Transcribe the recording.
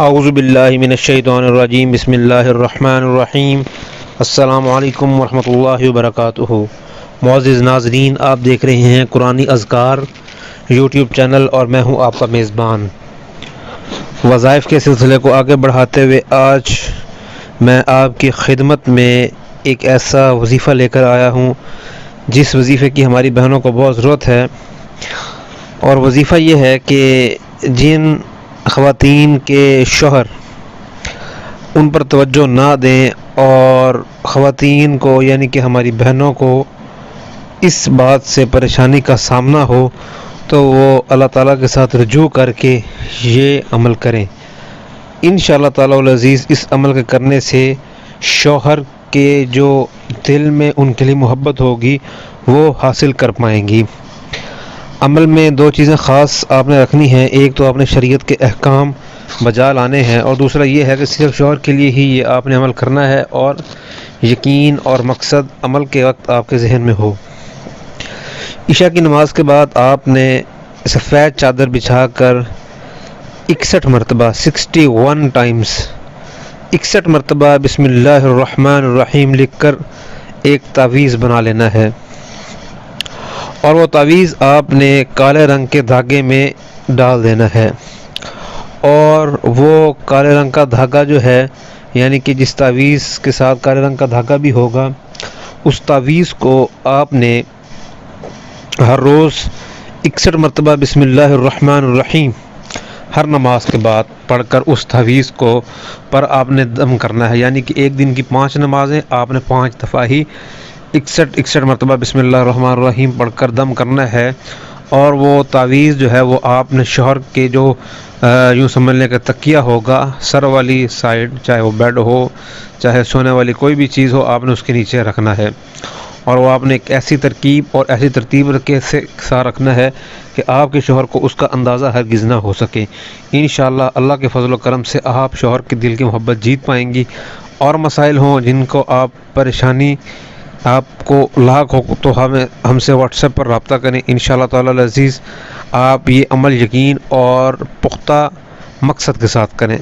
اعوذ باللہ من الشیطان الرجیم بسم اللہ الرحمن الرحیم السلام علیکم ورحمۃ اللہ وبرکاتہ۔ معزز ناظرین، آپ دیکھ رہے ہیں قرآنی اذکار یوٹیوب چینل اور میں ہوں آپ کا میزبان۔ وظائف کے سلسلے کو آگے بڑھاتے ہوئے آج میں آپ کی خدمت میں ایک ایسا وظیفہ لے کر آیا ہوں جس وظیفے کی ہماری بہنوں کو بہت ضرورت ہے، اور وظیفہ یہ ہے کہ جن خواتین کے شوہر ان پر توجہ نہ دیں اور خواتین کو یعنی کہ ہماری بہنوں کو اس بات سے پریشانی کا سامنا ہو تو وہ اللہ تعالیٰ کے ساتھ رجوع کر کے یہ عمل کریں۔ انشاءاللہ تعالیٰ العزیز اس عمل کے کرنے سے شوہر کے جو دل میں ان کے لیے محبت ہوگی وہ حاصل کر پائیں گی۔ عمل میں دو چیزیں خاص آپ نے رکھنی ہیں، ایک تو آپ نے شریعت کے احکام بجا لانے ہیں، اور دوسرا یہ ہے کہ صرف شوہر کے لیے ہی یہ آپ نے عمل کرنا ہے اور یقین اور مقصد عمل کے وقت آپ کے ذہن میں ہو۔ عشاء کی نماز کے بعد آپ نے سفید چادر بچھا کر 61 مرتبہ 61 ٹائمز 61 مرتبہ بسم اللہ الرحمن الرحیم لکھ کر ایک تعویذ بنا لینا ہے، اور وہ تعویذ آپ نے کالے رنگ کے دھاگے میں ڈال دینا ہے، اور وہ کالے رنگ کا دھاگا جو ہے یعنی کہ جس تعویذ کے ساتھ کالے رنگ کا دھاگا بھی ہوگا اس تعویذ کو آپ نے ہر روز 61 مرتبہ بسم اللہ الرحمن الرحیم ہر نماز کے بعد پڑھ کر اس تعویذ کو پر آپ نے دم کرنا ہے، یعنی کہ ایک دن کی 5 نمازیں آپ نے 5 دفعہ ہی 61 مرتبہ بسم اللہ الرحمن الرحیم پڑھ کر دم کرنا ہے، اور وہ تعویذ جو ہے وہ آپ نے شوہر کے جو یوں سمجھنے کا تکیہ ہوگا سر والی سائڈ، چاہے وہ بیڈ ہو چاہے سونے والی کوئی بھی چیز ہو، آپ نے اس کے نیچے رکھنا ہے، اور وہ آپ نے ایک ایسی ترکیب اور ایسی ترتیب کے ساتھ رکھنا ہے کہ آپ کے شوہر کو اس کا اندازہ ہرگز نہ ہو سکے۔ انشاءاللہ اللہ کے فضل و کرم سے آپ شوہر کے دل کی محبت جیت پائیں گی، اور مسائل ہوں جن کو آپ پریشانی آپ کو لاحق ہو تو ہم سے واٹس ایپ پر رابطہ کریں۔ انشاءاللہ تعالی العزیز آپ یہ عمل یقین اور پختہ مقصد کے ساتھ کریں۔